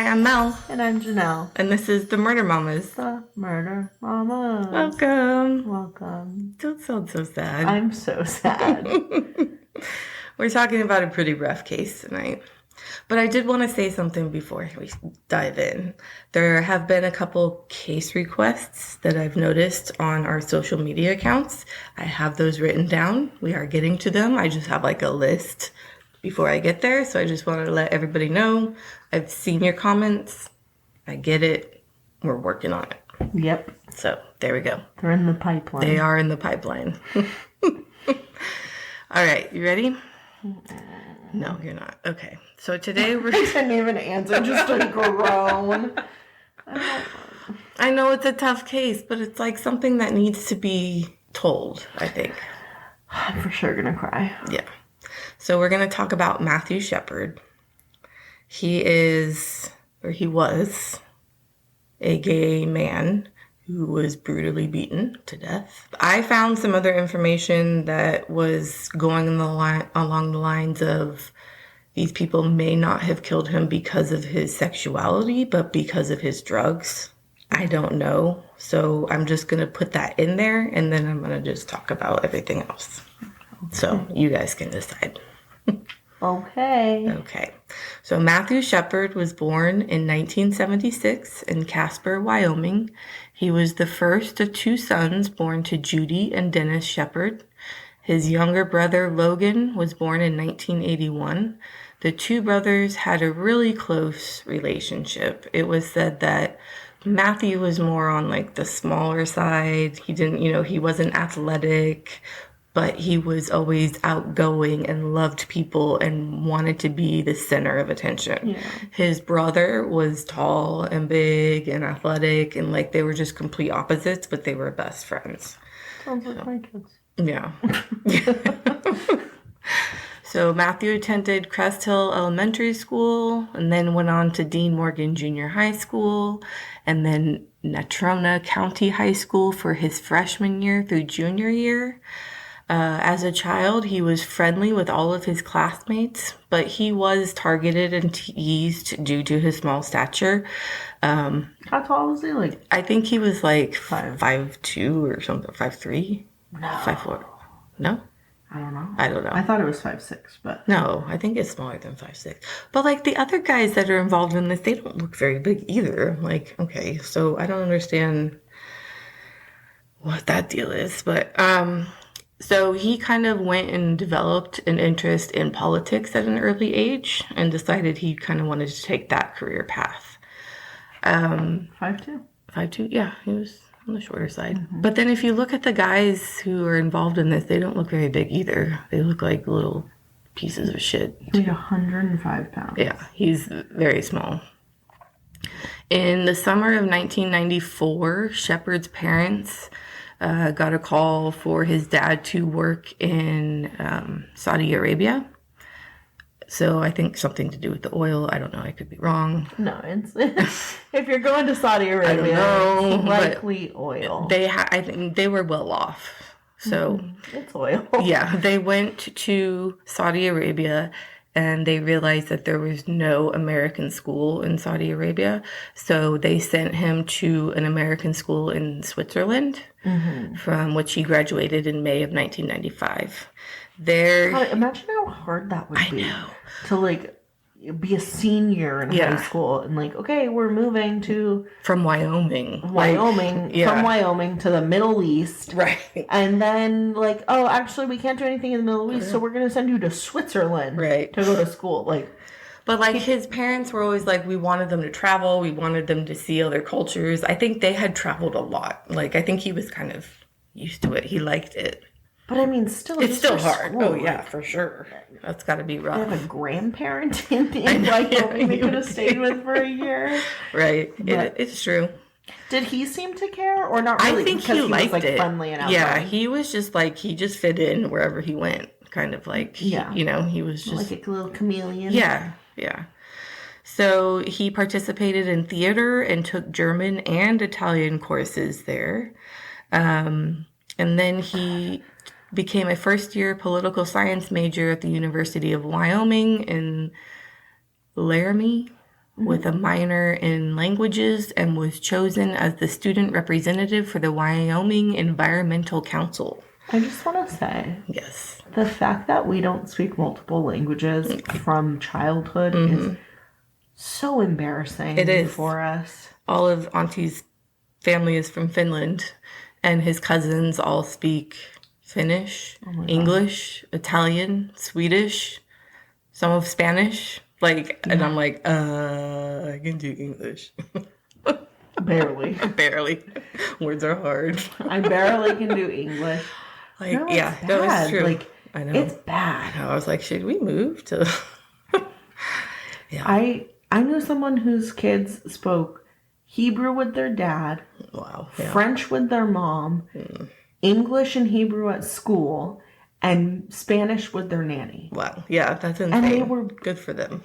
Hi, I'm Mel, And I'm Janelle, and this is the Murder Mamas. the Murder Mama. Welcome. Welcome. Don't sound so sad. I'm so sad. We're talking about a pretty rough case tonight. But I did want to say something before we dive in. There have been a couple case requests that I've noticed on our social media accounts. I have those written down. We are getting to them. I just have like a list before I get there. So I just wanted to let everybody know. I've seen your comments. I get it. We're working on it. Yep. So there we go. They're in the pipeline. They are in the pipeline. All right. You ready? No, you're not. Okay. So today we're... I didn't even answer, just a groan. I know it's a tough case, but it's like something that needs to be told, I think. I'm for sure gonna cry. Yeah. So we're going to talk about Matthew Shepard. He was a gay man who was brutally beaten to death. I found some other information that was going along the lines of these people may not have killed him because of his sexuality, but because of his drugs. I don't know. So I'm just going to put that in there, and then I'm going to just talk about everything else. So you guys can decide. Okay. Okay. So Matthew Shepard was born in 1976 in Casper, Wyoming. He was the first of two sons born to Judy and Dennis Shepard. His younger brother, Logan, was born in 1981. The two brothers had a really close relationship. It was said that Matthew was more on like the smaller side. He wasn't athletic, but he was always outgoing and loved people and wanted to be the center of attention. Yeah. His brother was tall and big and athletic, and like they were just complete opposites, but they were best friends. Sounds like my kids. Yeah. So Matthew attended Crest Hill Elementary School and then went on to Dean Morgan Junior High School and then Natrona County High School for his freshman year through junior year. As a child, he was friendly with all of his classmates, but he was targeted and teased due to his small stature. How tall was he? I think he was like 5'2" or something, 5'3", No. 5'4". No? I don't know. I thought it was 5'6", but... No, I think it's smaller than 5'6". But like the other guys that are involved in this, they don't look very big either. Like, okay, so I don't understand what that deal is, but... So he kind of went and developed an interest in politics at an early age and decided he kind of wanted to take that career path. 5'2"? 5'2", yeah, he was on the shorter side. Mm-hmm. But then if you look at the guys who are involved in this, they don't look very big either. They look like little pieces of shit. He weighed 105 pounds. Yeah, he's very small. In the summer of 1994, Shepard's parents... got a call for his dad to work in Saudi Arabia. So I think something to do with the oil. I don't know. I could be wrong. No, it's if you're going to Saudi Arabia, it's likely oil. I think they were well off. So it's oil. Yeah, they went to Saudi Arabia and they realized that there was no American school in Saudi Arabia. So they sent him to an American school in Switzerland, from which he graduated in May of 1995. God, imagine how hard that would be. I know. To, like, be a senior in high school and, like, okay, we're moving to... From Wyoming. From Wyoming to the Middle East. Right. And then, like, oh, actually, we can't do anything in the Middle East, so we're going to send you to Switzerland to go to school. But, like, his parents were always like, we wanted them to travel. We wanted them to see other cultures. I think they had traveled a lot. Like, I think he was kind of used to it. He liked it. But, I mean, still... It's still hard. School. Oh, yeah, for sure. That's got to be rough. They have a grandparent in Wyoming they could have stayed with for a year. Right. It's true. Did he seem to care or not really? I think he liked was, it. Friendly and outgoing. Yeah, he was just like, he just fit in wherever he went. Kind of like, he was just... Like a little chameleon. Yeah. So he participated in theater and took German and Italian courses there. And then he became a first-year political science major at the University of Wyoming in Laramie. with a minor in languages and was chosen as the student representative for the Wyoming Environmental Council. I just want to say, yes, the fact that we don't speak multiple languages from childhood is so embarrassing. It is for us. All of Auntie's family is from Finland, and his cousins all speak Finnish, English, Italian, Swedish, some of Spanish. And I'm like, I can do English. Barely. Barely. Words are hard. I barely can do English. No, it's true. I know. It's bad. I was like, should we move to... yeah. I knew someone whose kids spoke Hebrew with their dad. Wow. Yeah. French with their mom. English and Hebrew at school. And Spanish with their nanny. Wow. Yeah, that's insane. And they were... good for them.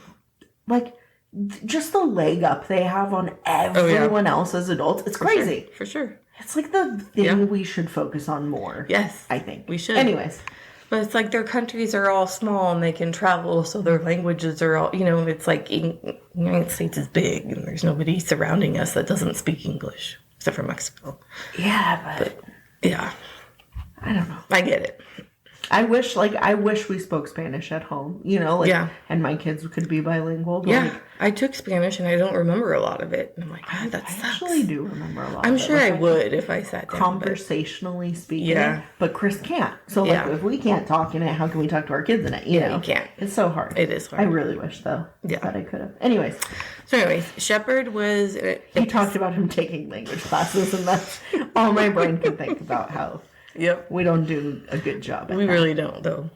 Just the leg up they have on everyone else as adults. It's crazy. For sure. It's the thing we should focus on more. Yes. I think. We should. Anyways. But it's their countries are all small and they can travel, so their languages are all, it's the United States is big and there's nobody surrounding us that doesn't speak English, except for Mexico. Yeah, but yeah. I don't know. I get it. I wish we spoke Spanish at home, and my kids could be bilingual. But I took Spanish and I don't remember a lot of it. And I'm like, that sucks. I actually do remember a lot I'm of it. sure I would if I sat down. Conversationally speaking. Yeah. But Chris can't. So, if we can't talk in it, how can we talk to our kids in it? You know? You can't. It's so hard. It is hard. I really wish, though, that I could have. Anyways. So, Shepard was... He talked about him taking language classes, and that's all my brain can think about how... Yep. We don't do a good job at We really don't, though.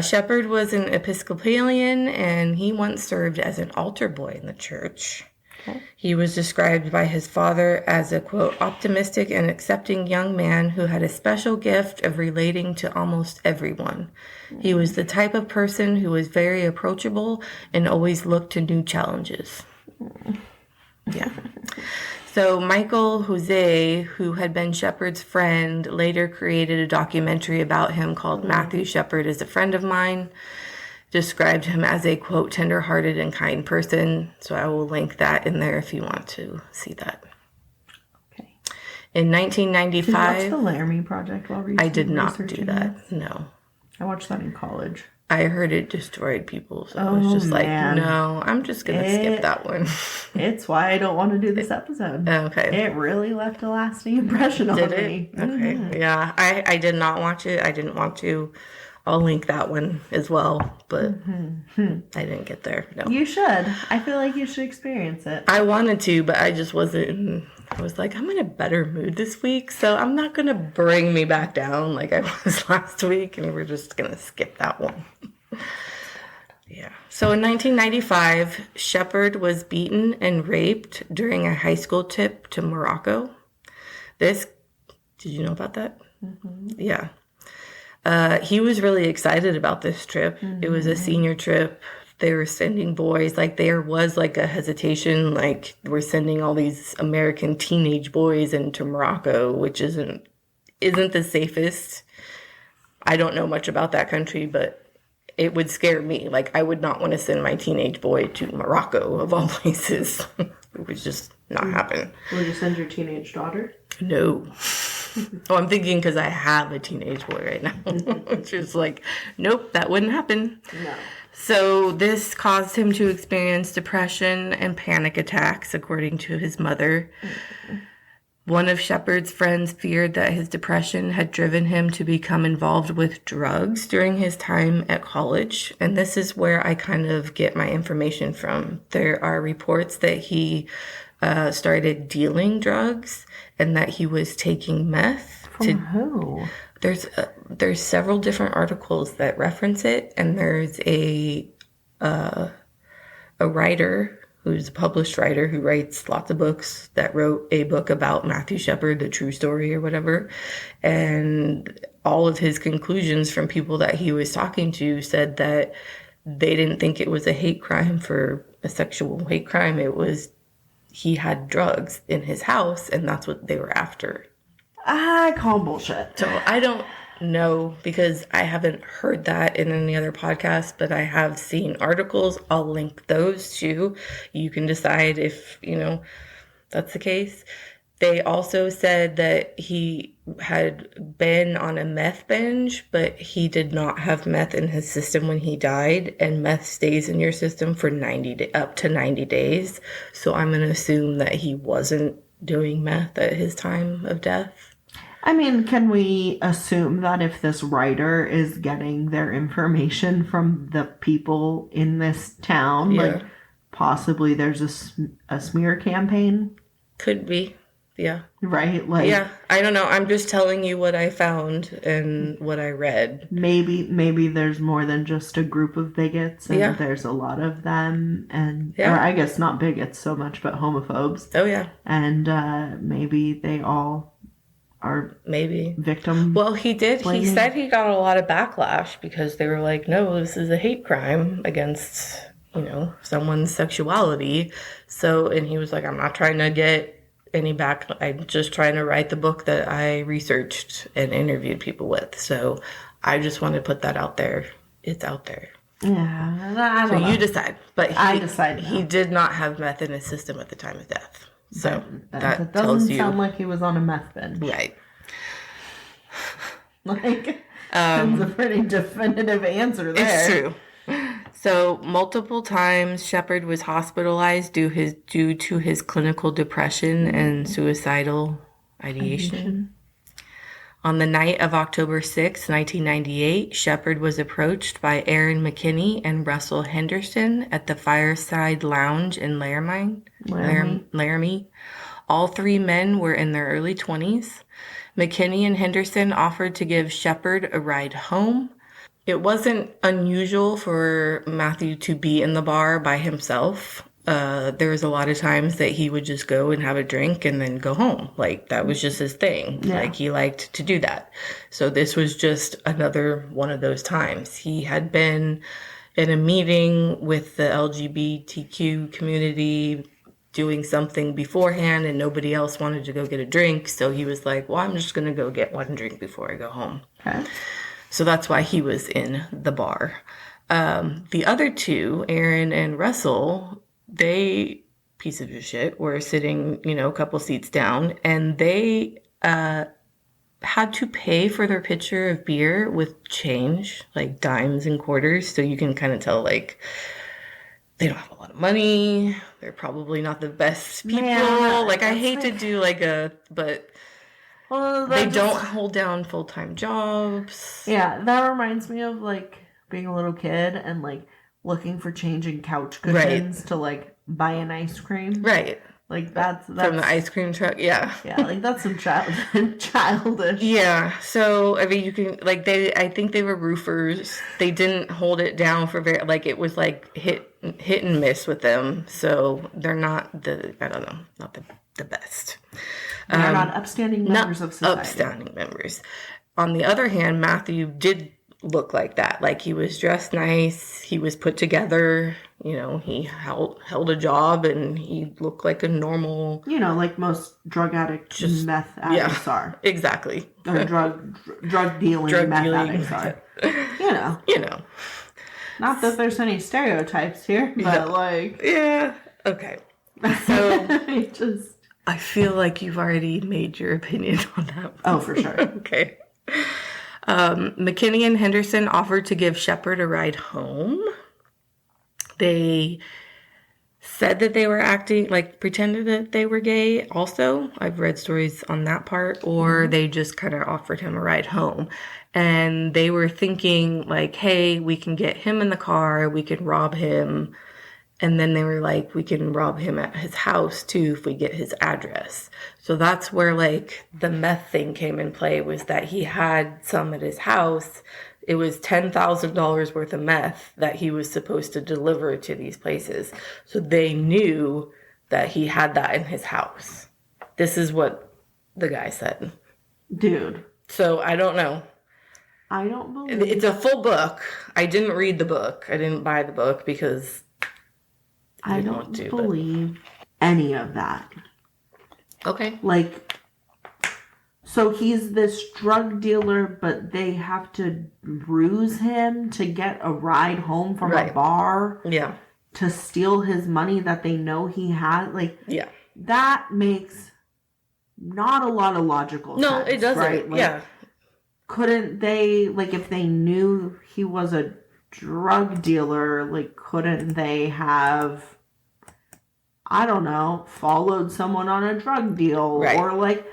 Shepard was an Episcopalian, and he once served as an altar boy in the church. Okay. He was described by his father as a, quote, optimistic and accepting young man who had a special gift of relating to almost everyone. Mm-hmm. He was the type of person who was very approachable and always looked to new challenges. Mm-hmm. Yeah. So Michael Jose, who had been Shepard's friend, later created a documentary about him called Matthew Shepard is a Friend of Mine, described him as a, quote, tender-hearted and kind person. So I will link that in there if you want to see that. Okay. In 1995... Did you watch the Laramie Project while researching? I did not do that, no. I watched that in college. I heard it destroyed people, so I was just no, I'm just going to skip that one. It's why I don't want to do this episode. Okay. It really left a lasting impression on me. Okay. Mm-hmm. Yeah, I did not watch it. I didn't want to. I'll link that one as well, but I didn't get there. No. You should. I feel like you should experience it. I wanted to, but I just wasn't. I was like, I'm in a better mood this week, so I'm not going to bring me back down like I was last week, and we're just going to skip that one. Yeah. So in 1995, Shepard was beaten and raped during a high school trip to Morocco. Did you know about that? Mm-hmm. Yeah. He was really excited about this trip. Mm-hmm. It was a senior trip. They were sending boys, there was a hesitation, we're sending all these American teenage boys into Morocco, which isn't the safest. I don't know much about that country, but it would scare me. I would not want to send my teenage boy to Morocco, of all places. It would just not happen. Would you send your teenage daughter? No. Oh, I'm thinking because I have a teenage boy right now. It's just nope, that wouldn't happen. No. So this caused him to experience depression and panic attacks, according to his mother. Mm-hmm. One of Shepard's friends feared that his depression had driven him to become involved with drugs during his time at college. And this is where I kind of get my information from. There are reports that he started dealing drugs and that he was taking meth. From who? There's several different articles that reference it, and there's a writer who's a published writer who writes lots of books that wrote a book about Matthew Shepard, the true story or whatever, and all of his conclusions from people that he was talking to said that they didn't think it was a hate crime for a sexual hate crime. It was he had drugs in his house, and that's what they were after. I call bullshit. So No, because I haven't heard that in any other podcast, but I have seen articles. I'll link those too. You can decide if, that's the case. They also said that he had been on a meth binge, but he did not have meth in his system when he died, and meth stays in your system for up to 90 days. So I'm going to assume that he wasn't doing meth at his time of death. I mean, can we assume that if this writer is getting their information from the people in this town, like possibly there's a smear campaign? Could be. Yeah. Right? Like, yeah, I don't know. I'm just telling you what I found and what I read. Maybe there's more than just a group of bigots, and there's a lot of them, and or I guess not bigots so much, but homophobes. Oh yeah. And maybe they all are victim. Well, he did. Blaming. He said he got a lot of backlash because they were like, "No, this is a hate crime against someone's sexuality." So, and he was like, "I'm not trying to get any back. I'm just trying to write the book that I researched and interviewed people with. So I just want to put that out there. It's out there." Yeah, I don't know. You decide. But I decide. He did not have meth in his system at the time of death. So that doesn't sound like he was on a meth binge. Right. Like, that's a pretty definitive answer there. It's true. So multiple times Shepard was hospitalized due to his clinical depression and suicidal ideation. On the night of October 6, 1998, Shepard was approached by Aaron McKinney and Russell Henderson at the Fireside Lounge in Laramie. All three men were in their early 20s. McKinney and Henderson offered to give Shepard a ride home. It wasn't unusual for Matthew to be in the bar by himself. There was a lot of times that he would just go and have a drink and then go home. Like, that was just his thing. Yeah. Like, he liked to do that. So this was just another one of those times. He had been in a meeting with the LGBTQ community doing something beforehand, and nobody else wanted to go get a drink. So he was like, well, I'm just going to go get one drink before I go home. Okay. So that's why he was in the bar. The other two, Aaron and Russell, they, piece of shit, were sitting, a couple seats down, and they had to pay for their pitcher of beer with change, like dimes and quarters. So you can kind of tell, like, they don't have a lot of money. They're probably not the best people. Man, like, I hate to do but... Well, they don't hold down full-time jobs. Yeah, that reminds me of, like, being a little kid and, like, looking for change in couch cushions to, like, buy an ice cream. Right. Like, that's from the ice cream truck, yeah. Yeah, like, that's some childish. Yeah, so, I mean, you can, like, I think they were roofers. They didn't hold it down for it was, like, hit and miss with them. So, they're not not the best. They're not upstanding members of society. Upstanding members. On the other hand, Matthew did look like that. Like, he was dressed nice. He was put together. He held a job, and he looked like a normal... like most drug meth addicts are. Exactly. Or drug dealing meth addicts are. Not that there's any stereotypes here, but like... Yeah. Okay. So... I feel like you've already made your opinion on that. Oh, for sure. Okay. McKinney and Henderson offered to give Shepard a ride home. They said that they were acting, like, pretended that they were gay also. I've read stories on that part. Or they just kind of offered him a ride home. And they were thinking, like, hey, we can get him in the car. We can rob him. And then they were like, we can rob him at his house, too, if we get his address. So that's where, like, the meth thing came in play, was that he had some at his house. It was $10,000 worth of meth that he was supposed to deliver to these places. So they knew that he had that in his house. This is what the guy said. Dude. So I don't know. I don't believe... It's a full book. I didn't read the book. I didn't buy the book because... I don't believe any of that. Okay. Like, So he's this drug dealer, but they have to ruse him to get a ride home from a bar. Yeah. To steal his money that they know he has. Like, yeah. That makes not a lot of logical sense. No, it doesn't. Right? Like, yeah. Couldn't they, like, if they knew he was a drug dealer, like, couldn't they have, I don't know, followed someone on a drug deal? Right. Or, like,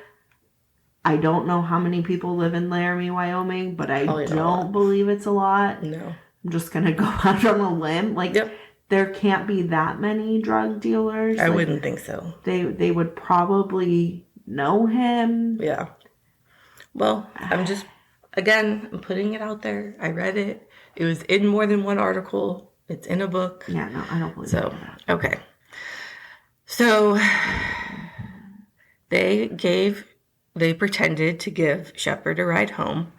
I don't know how many people live in Laramie, Wyoming, but I don't believe it's a lot. No. I'm just going to go out on a limb. Like, there can't be that many drug dealers. I wouldn't think so. They would probably know him. Yeah. Well, I'm putting it out there. I read it. It was in more than one article. It's in a book. Yeah, no, I don't believe that. Okay. So they pretended to give Shepard a ride home.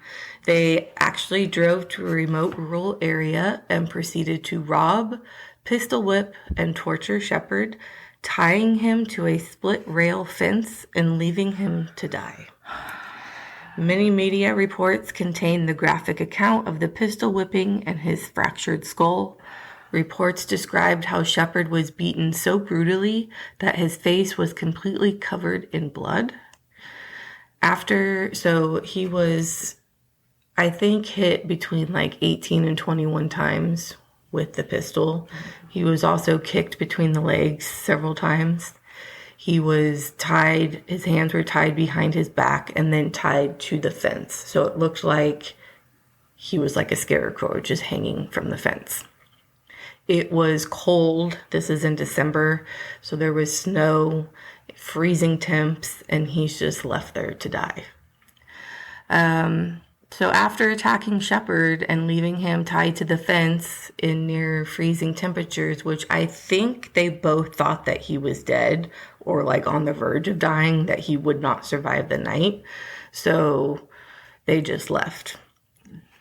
They actually drove to a remote rural area and proceeded to rob, pistol whip, and torture Shepard, tying him to a split rail fence and leaving him to die. Many media reports contain the graphic account of the pistol whipping and his fractured skull. Reports described how Shepard was beaten so brutally that his face was completely covered in blood. So he was, I think, hit between like 18 and 21 times with the pistol. He was also kicked between the legs several times. He was tied, his hands were tied behind his back and then tied to the fence. So it looked like he was like a scarecrow just hanging from the fence. It was cold. This is in December. So there was snow, freezing temps, and he's just left there to die. So after attacking Shepard and leaving him tied to the fence in near freezing temperatures, which I think they both thought that he was dead or like on the verge of dying, that he would not survive the night. So they just left.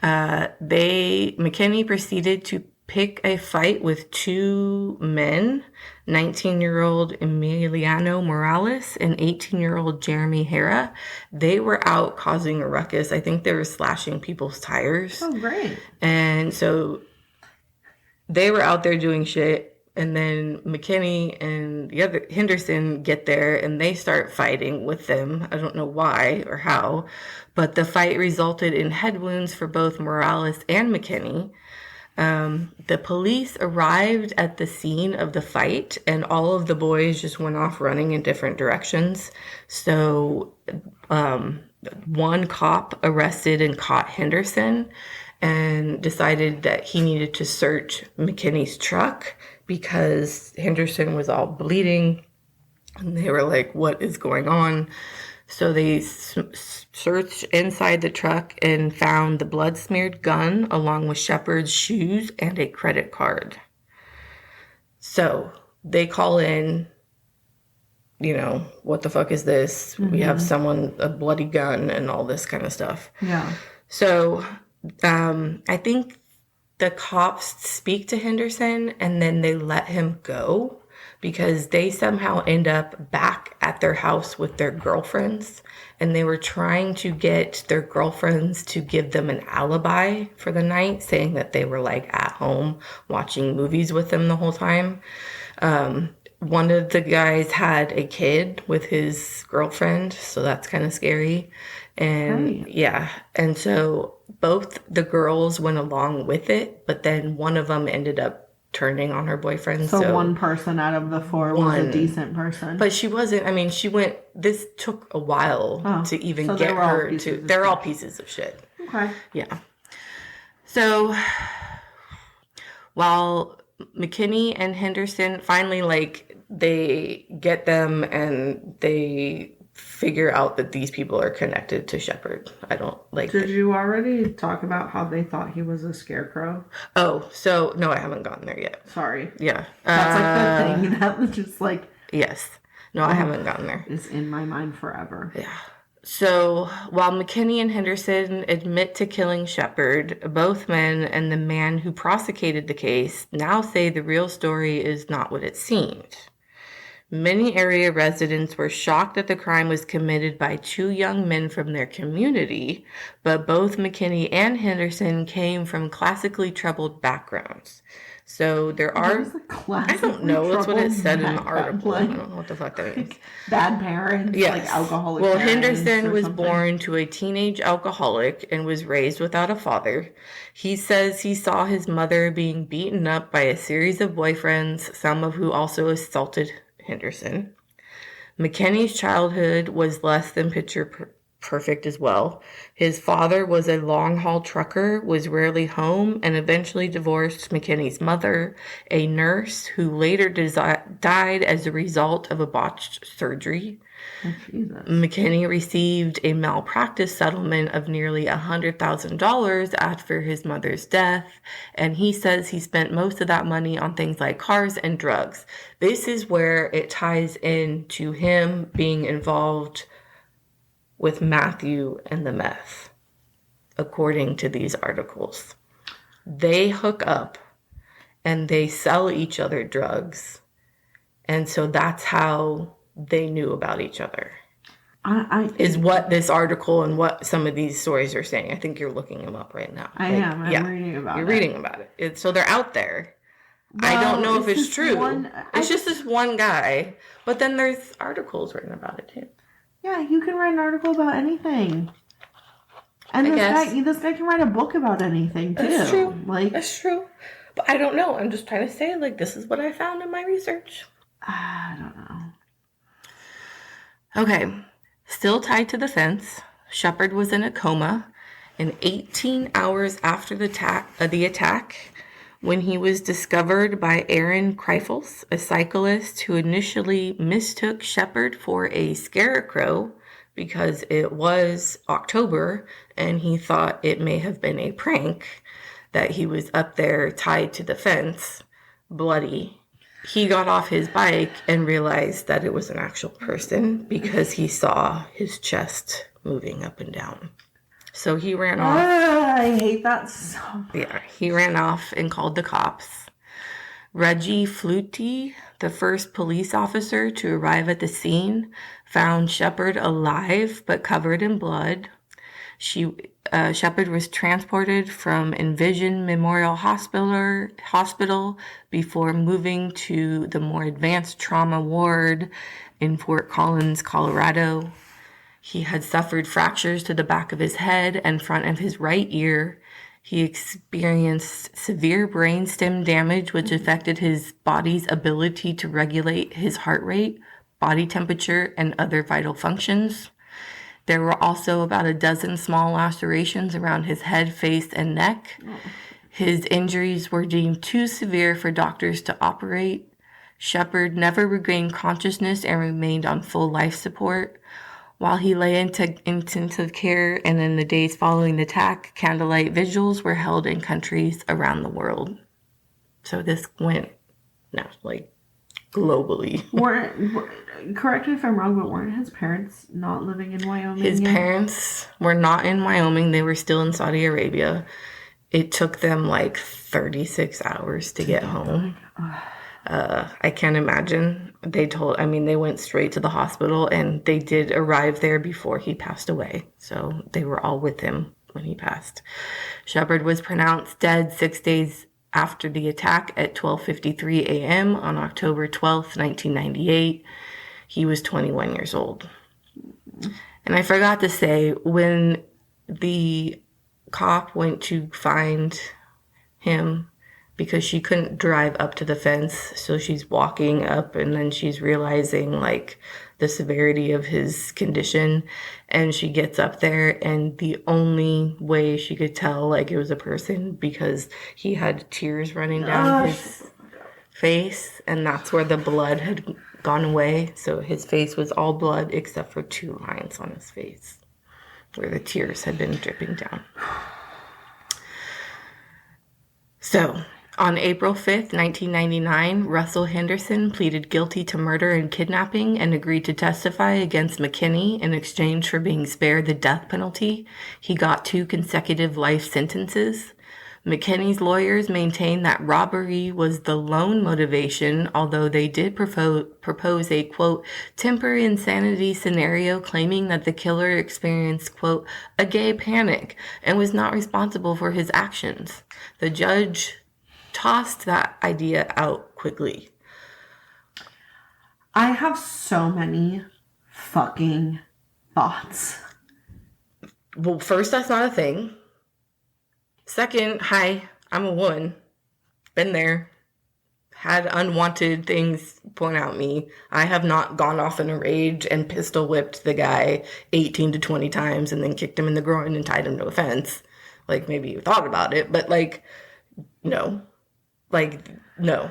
McKinney proceeded to pick a fight with two men, 19-year-old Emiliano Morales and 18-year-old Jeremy Hera. They were out causing a ruckus. I think they were slashing people's tires. Oh, great. And so they were out there doing shit. And then McKinney and the other Henderson get there and they start fighting with them. I don't know why or how, but the fight resulted in head wounds for both Morales and McKinney. The police arrived at the scene of the fight and all of the boys just went off running in different directions. So one cop arrested and caught Henderson and decided that he needed to search McKinney's truck because Henderson was all bleeding. And they were like, what is going on? So they searched inside the truck and found the blood-smeared gun along with Shepard's shoes and a credit card. So they call in, what the fuck is this? Mm-hmm. We have a bloody gun and all this kind of stuff. Yeah. So I think the cops speak to Henderson and then they let him go because they somehow end up back at their house with their girlfriends, and they were trying to get their girlfriends to give them an alibi for the night, saying that they were like at home watching movies with them the whole time. One of the guys had a kid with his girlfriend, so that's kind of scary. And and so both the girls went along with it, but then one of them ended up turning on her boyfriend. So one person out of the four was a decent person. But she wasn't, this took a while to even get her to, they're all pieces of shit. Okay. Yeah. So while McKinney and Henderson finally, they get them and they figure out that these people are connected to Shepard. I don't like. Did you already talk about how they thought he was a scarecrow? Oh, so no, I haven't gotten there yet. Sorry. Yeah. That's the thing that was just Yes. No, I haven't gotten there. It's in my mind forever. Yeah. So while McKinney and Henderson admit to killing Shepard, both men and the man who prosecuted the case now say the real story is not what it seemed. Many area residents were shocked that the crime was committed by two young men from their community, but both McKinney and Henderson came from classically troubled backgrounds. So there are, I don't know, that's what it said in the article. I don't know what the fuck that means. Bad parents, yes. Alcoholic well, parents. Henderson was born to a teenage alcoholic and was raised without a father. He says he saw his mother being beaten up by a series of boyfriends, some of who also assaulted Henderson. McKinney's childhood was less than picture perfect as well. His father was a long-haul trucker, was rarely home, and eventually divorced McKinney's mother, a nurse who later died as a result of a botched surgery. Oh, Jesus. McKinney received a malpractice settlement of nearly $100,000 after his mother's death, and he says he spent most of that money on things like cars and drugs. This is where it ties in to him being involved with Matthew and the meth, according to these articles. They hook up and they sell each other drugs, and so that's how they knew about each other. Is what this article and what some of these stories are saying. I think you're looking them up right now. I am. I'm reading about it. You're reading about it. So they're out there. Well, I don't know if it's true. It's just this one guy. But then there's articles written about it too. Yeah, you can write an article about anything. And this guy can write a book about anything too. That's true. That's true. But I don't know. I'm just trying to say, this is what I found in my research. I don't know. Okay. Still tied to the fence, Shepard was in a coma, and 18 hours after the attack, when he was discovered by Aaron Kreifels, a cyclist who initially mistook Shepard for a scarecrow because it was October and he thought it may have been a prank that he was up there tied to the fence, bloody. He got off his bike and realized that it was an actual person because he saw his chest moving up and down. So he ran off. I hate that so much. Yeah, he ran off and called the cops. Reggie Flutie, the first police officer to arrive at the scene, found Shepard alive but covered in blood. Shepard was transported from Envision Memorial Hospital before moving to the more advanced trauma ward in Fort Collins, Colorado. He had suffered fractures to the back of his head and front of his right ear. He experienced severe brainstem damage, which affected his body's ability to regulate his heart rate, body temperature, and other vital functions. There were also about a dozen small lacerations around his head, face, and neck. His injuries were deemed too severe for doctors to operate. Shepard never regained consciousness and remained on full life support. While he lay in intensive care, and in the days following the attack, candlelight vigils were held in countries around the world. So this went globally. Correct me if I'm wrong, but weren't his parents not living in Wyoming? His parents were not in Wyoming. They were still in Saudi Arabia. It took them 36 hours to get home. I can't imagine. They went straight to the hospital, and they did arrive there before he passed away. So they were all with him when he passed. Shepard was pronounced dead 6 days after the attack at 12:53 a.m. on October 12th, 1998. He was 21 years old. And I forgot to say, when the cop went to find him, because she couldn't drive up to the fence, so she's walking up, and then she's realizing the severity of his condition, and she gets up there, and the only way she could tell it was a person, because he had tears running down his face, and that's where the blood had gone away. So his face was all blood except for 2 lines on his face where the tears had been dripping down. So on April 5th, 1999, Russell Henderson pleaded guilty to murder and kidnapping and agreed to testify against McKinney in exchange for being spared the death penalty. He got 2 consecutive life sentences. McKinney's lawyers maintained that robbery was the lone motivation, although they did propose a, quote, temporary insanity scenario claiming that the killer experienced, quote, a gay panic and was not responsible for his actions. The judge tossed that idea out quickly. I have so many fucking thoughts. Well, first, that's not a thing. Second, hi, I'm a woman. Been there. Had unwanted things point out me. I have not gone off in a rage and pistol whipped the guy 18 to 20 times and then kicked him in the groin and tied him to a fence. Like, maybe you thought about it, but, like, no. Like, no.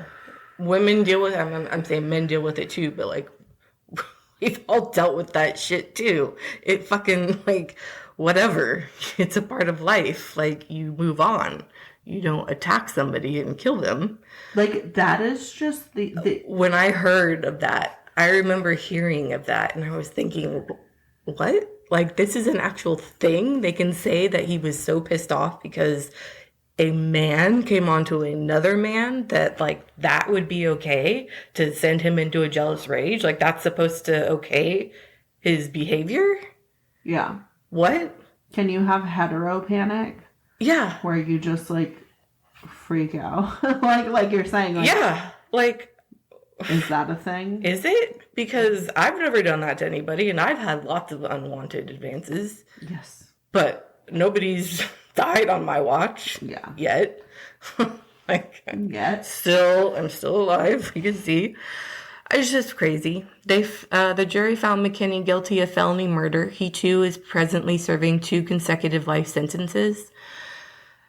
Women deal with it. I'm saying men deal with it too, but, like, we've all dealt with that shit too. It fucking, like, whatever. It's a part of life. Like, you move on. You don't attack somebody and kill them. Like, that is just the... When I heard of that, I remember hearing of that, and I was thinking, what? Like, this is an actual thing? They can say that he was so pissed off because a man came onto another man, that, like, that would be okay to send him into a jealous rage? Like, that's supposed to okay his behavior? Yeah. What? Can you have hetero panic? Yeah. Where you just, like, freak out? like you're saying. Like, yeah. Like, is that a thing? Is it? Because I've never done that to anybody, and I've had lots of unwanted advances. Yes. But nobody's died on my watch. Yeah. Yet. Like, yet. I'm still alive. You can see. It's just crazy. The jury found McKinney guilty of felony murder. He, too, is presently serving 2 consecutive life sentences.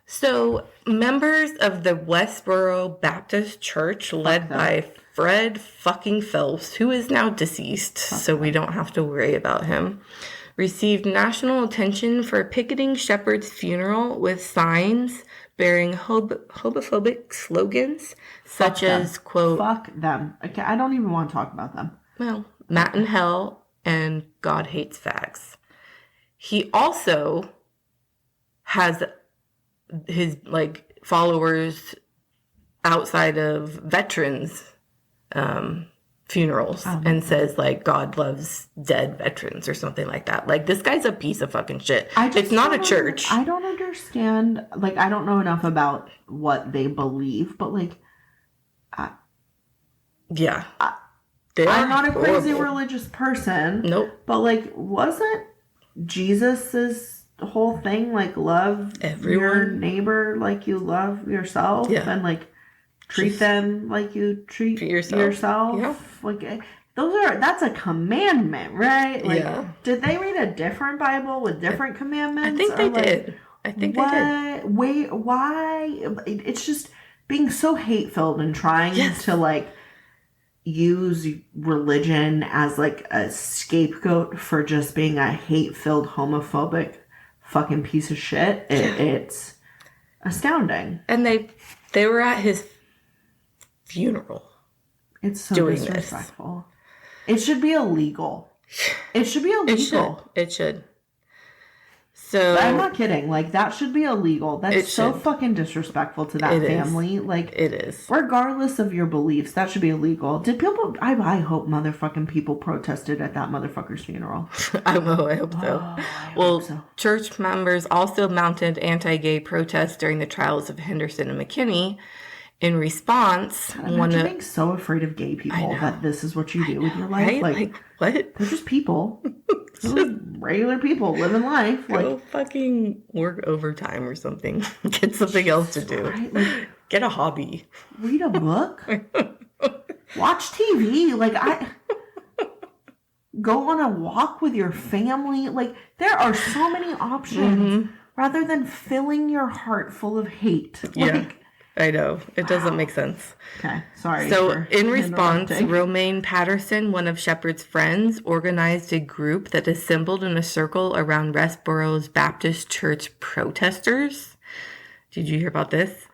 So, members of the Westboro Baptist Church, led by Fred fucking Phelps, who is now deceased, so we don't have to worry about him, received national attention for picketing Shepard's funeral with signs bearing homophobic slogans, such as, quote... Fuck them. Okay, I don't even want to talk about them. Well, Matt in Hell and God Hates Fags. He also has his, like, followers outside of veterans funerals and says, like, God loves dead veterans or something like that. Like, this guy's a piece of fucking shit. It's not a church. I don't understand. Like, I don't know enough about what they believe, but, like, yeah. I'm not a crazy religious person. Nope. But, like, wasn't Jesus's whole thing, like, love your neighbor like you love yourself? Yeah. And, like, treat them like you treat yourself. Yeah. Like, that's a commandment, right? Like, yeah. Did they read a different Bible with different commandments? I think they did. I think they did. Wait, why? It's just being so hate-filled and trying to, like, use religion as, like, a scapegoat for just being a hate-filled, homophobic fucking piece of shit. It's astounding. And they were at his funeral. It's so disrespectful. It should be illegal. It should be illegal. It should. So I'm not kidding. Like, that should be illegal. That's so fucking disrespectful to that family. Like, it is. Regardless of your beliefs, that should be illegal. Did people? I hope motherfucking people protested at that motherfucker's funeral. I hope so. Hope so. Church members also mounted anti-gay protests during the trials of Henderson and McKinney. In response, being so afraid of gay people that this is what you do with your life. Right? Like, what? They're just people. They're just regular people living life. Go fucking work overtime or something. Get something else to do. Right? Like, get a hobby. Read a book. Watch TV. Like, go on a walk with your family. Like, there are so many options rather than filling your heart full of hate. Like, I know. It doesn't make sense. Okay. Sorry. So, in response, Romaine Patterson, one of Shepard's friends, organized a group that assembled in a circle around Westboro's Baptist Church protesters. Did you hear about this?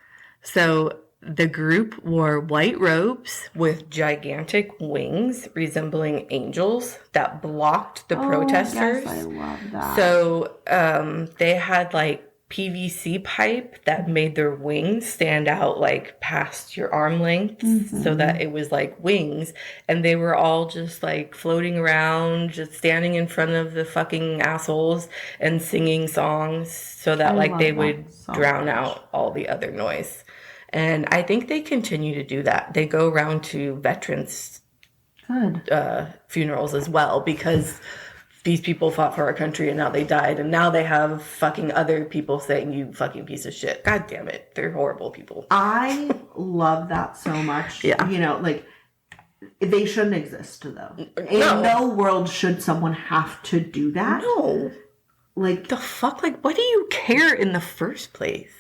So, the group wore white robes with gigantic wings resembling angels that blocked the protesters. Yes, I love that. So, they had, like, PVC pipe that made their wings stand out like past your arm length so that it was like wings. And they were all just like floating around, just standing in front of the fucking assholes and singing songs so that like they would drown out all the other noise. And I think they continue to do that. They go around to veterans' funerals as well because these people fought for our country and now they died and now they have fucking other people saying you fucking piece of shit. God damn it. They're horrible people. I love that so much. Yeah. You know, like, they shouldn't exist, though. In no world should someone have to do that. No. Like, the fuck? Like, what do you care in the first place?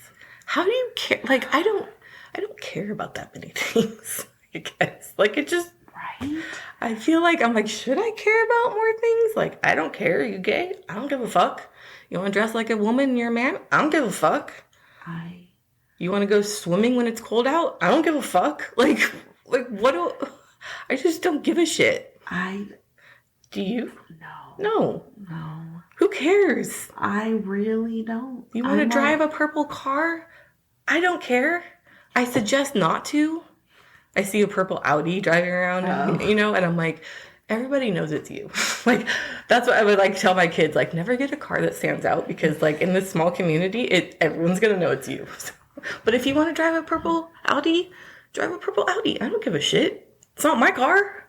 How do you care? Like, I don't care about that many things, I guess. Like, it just... Right? I feel like I'm like, should I care about more things? Like, I don't care. You gay? I don't give a fuck. You want to dress like a woman? You're a man? I don't give a fuck. You want to go swimming when it's cold out? I don't give a fuck. Like what do... I just don't give a shit. Do you? No. Who cares? I really don't. You want to drive a purple car? I don't care. I suggest not to. I see a purple Audi driving around, you know, and I'm like, everybody knows it's you. Like, that's what I would like tell my kids, like, never get a car that stands out because, like, in this small community, everyone's going to know it's you. So, but if you want to drive a purple Audi, drive a purple Audi. I don't give a shit. It's not my car.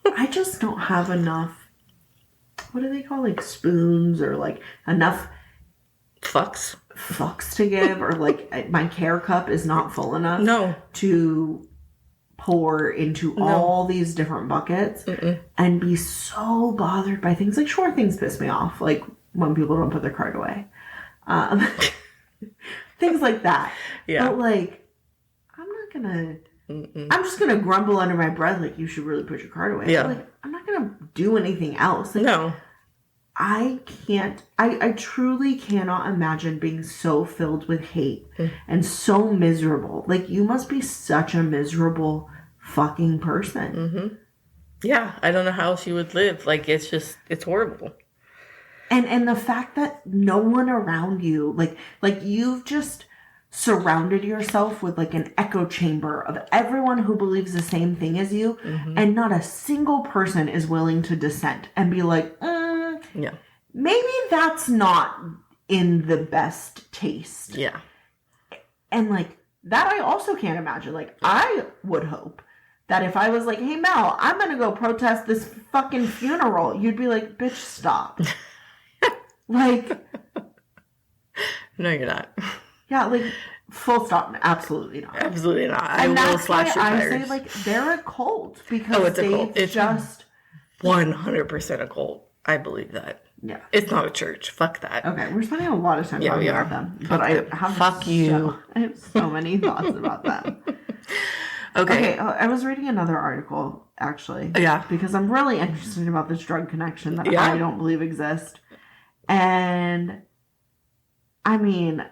I just don't have enough, what do they call, like, spoons or, like, enough fucks to give, or like my care cup is not full enough to pour into all these different buckets and be so bothered by things. Like, sure, things piss me off, like when people don't put their card away, things like that. But like, I'm just gonna grumble under my breath like, you should really put your card away. But, like, I'm not gonna do anything else. Like, I truly cannot imagine being so filled with hate and so miserable. Like, you must be such a miserable fucking person. Yeah, I don't know how she would live. Like, it's horrible. And the fact that no one around you, like you've just surrounded yourself with like an echo chamber of everyone who believes the same thing as you, and not a single person is willing to dissent and be like, maybe that's not in the best taste. Yeah. And like, that I also can't imagine. Like, I would hope that if I was like, hey Mel, I'm gonna go protest this fucking funeral, you'd be like, bitch, stop. Like, no, you're not. Yeah, like, full stop. Absolutely not. Absolutely not. I will slash your tires. I say, like, they're a cult because it's a cult. It's just 100% a cult. I believe that. Yeah. It's not a church. Fuck that. Okay, we're spending a lot of time talking about them. But I have so many thoughts about them. Okay, I was reading another article, actually. Yeah. Because I'm really interested about this drug connection that I don't believe exists. And, I mean,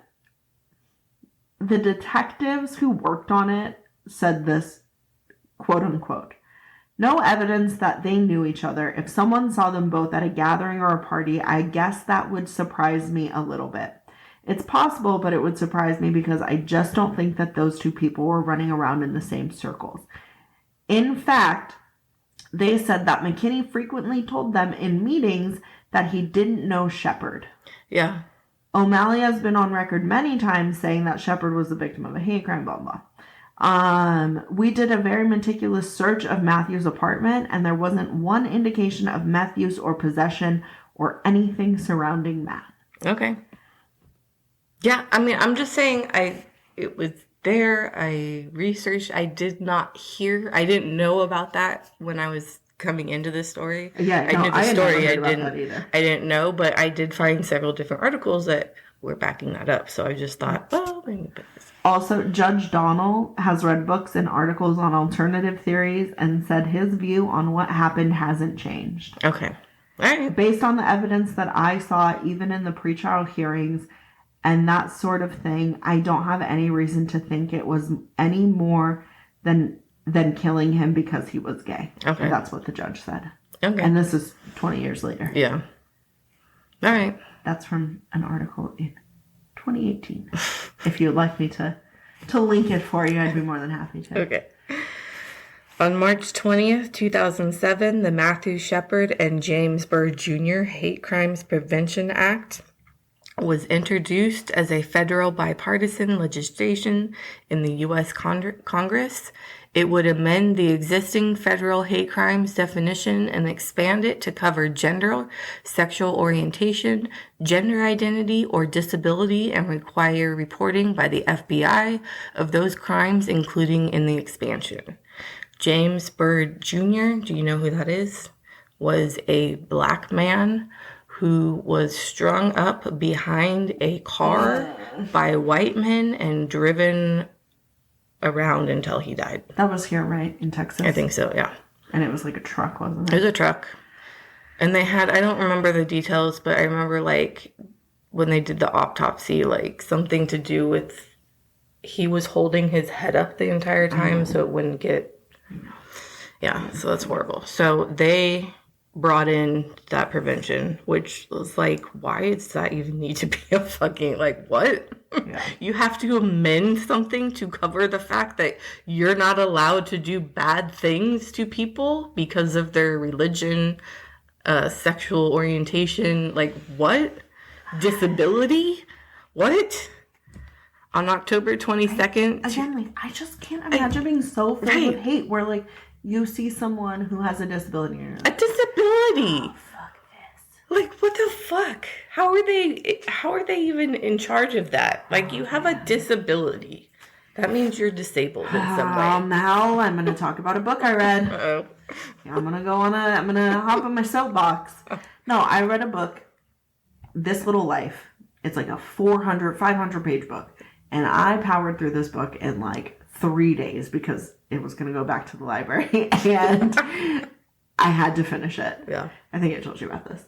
the detectives who worked on it said this, quote unquote, no evidence that they knew each other. If someone saw them both at a gathering or a party, I guess that would surprise me a little bit. It's possible, but it would surprise me because I just don't think that those two people were running around in the same circles. In fact, they said that McKinney frequently told them in meetings that he didn't know Shepard. Yeah. O'Malley has been on record many times saying that Shepard was the victim of a hate crime, blah, blah. We did a very meticulous search of Matthew's apartment, and there wasn't one indication of meth use or possession or anything surrounding Matt. Okay. Yeah, I mean, I'm just saying it was there. I researched. I didn't know about that when I was coming into this story. Yeah, I knew the story. I didn't know, but I did find several different articles that were backing that up. So I just thought, well, maybe. Also, Judge Donnell has read books and articles on alternative theories and said his view on what happened hasn't changed. Okay. All right. Based on the evidence that I saw, even in the pretrial hearings and that sort of thing, I don't have any reason to think it was any more than killing him because he was gay. Okay. And that's what the judge said. Okay. And this is 20 years later. Yeah. All right. That's from an article in 2018. If you'd like me to link it for you, I'd be more than happy to. Okay. On March 20th, 2007, the Matthew Shepard and James Byrd Jr. Hate Crimes Prevention Act was introduced as a federal bipartisan legislation in the U.S. Congress. It would amend the existing federal hate crimes definition and expand it to cover gender, sexual orientation, gender identity, or disability, and require reporting by the FBI of those crimes, including in the expansion. James Byrd Jr., do you know who that is? Was a black man who was strung up behind a car by white men and driven around until he died. That was here, right? In Texas? I think so, yeah. And it was like a truck, wasn't it? It was a truck. And they had, I don't remember the details, but I remember like when they did the autopsy, like something to do with he was holding his head up the entire time so it wouldn't get, yeah, so that's horrible. So they brought in that prevention, which was like, why does that even need to be a fucking, like, what? Yeah. You have to amend something to cover the fact that you're not allowed to do bad things to people because of their religion, sexual orientation, like, what? Disability? What? On October 22nd. Again, like, I just can't imagine being so filled with hate where, like, you see someone who has a disability. And you're like, a disability. Oh, fuck this. Like, what the fuck? How are they even in charge of that? Like, you have a disability. That means you're disabled in some way. Now I'm going to talk about a book I read. Uh-oh. I'm going to hop on my soapbox. No, I read a book, This Little Life. It's like a 500 page book. And I powered through this book in like 3 days because it was going to go back to the library. And I had to finish it. Yeah. I think I told you about this.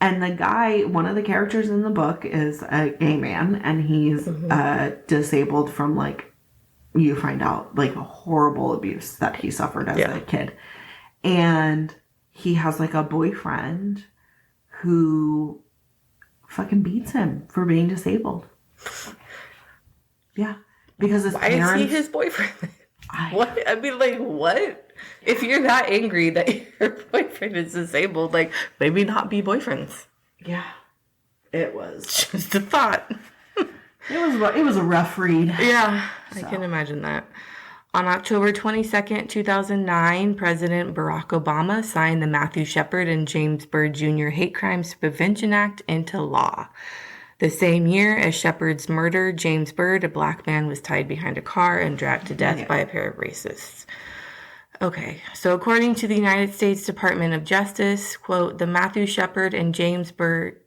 And the guy, one of the characters in the book is a gay man. And he's disabled from like, you find out like a horrible abuse that he suffered as a kid. And he has like a boyfriend who fucking beats him for being disabled. Yeah. Because his parents... Why is he his boyfriend? What? I mean, like, what? If you're that angry that your boyfriend is disabled, like, maybe not be boyfriends. Yeah. It was. Just a thought. It was a rough read. Yeah. So. I can imagine that. On October 22nd, 2009, President Barack Obama signed the Matthew Shepard and James Byrd Jr. Hate Crimes Prevention Act into law. The same year as Shepard's murder, James Byrd, a black man, was tied behind a car and dragged to death by a pair of racists. Okay, so according to the United States Department of Justice, quote, the Matthew Shepard and James Byrd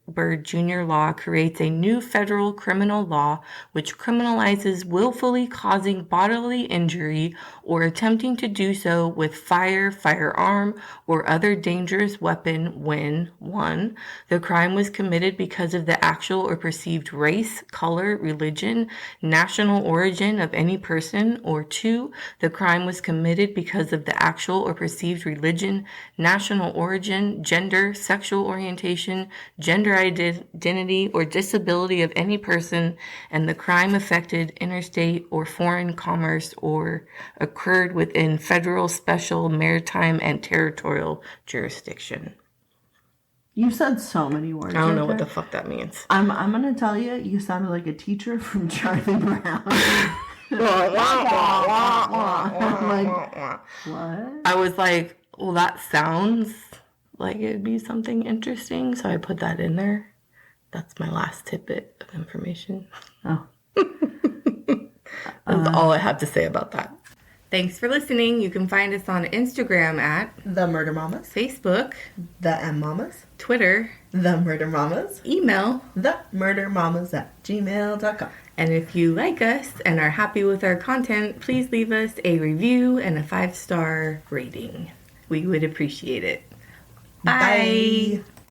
Jr. law creates a new federal criminal law which criminalizes willfully causing bodily injury or attempting to do so with firearm, or other dangerous weapon when 1. The crime was committed because of the actual or perceived race, color, religion, national origin of any person, or 2. The crime was committed because of the actual or perceived religion, national origin, gender, sexual orientation, gender identity, or disability of any person, and the crime affected interstate or foreign commerce or occurred within federal, special, maritime, and territorial jurisdiction. You said so many words. I don't know what the fuck that means. I'm gonna tell you, you sounded like a teacher from Charlie Brown. Like, what? I was like, well, that sounds like it'd be something interesting, so I put that in there. That's my last tidbit of information. Oh. That's all I have to say about that. Thanks for listening. You can find us on Instagram at The Murder Mamas, Facebook, The M Mamas, Twitter, The Murder Mamas, email, themurdermamas@gmail.com. And if you like us and are happy with our content, please leave us a review and a 5-star rating. We would appreciate it. Bye.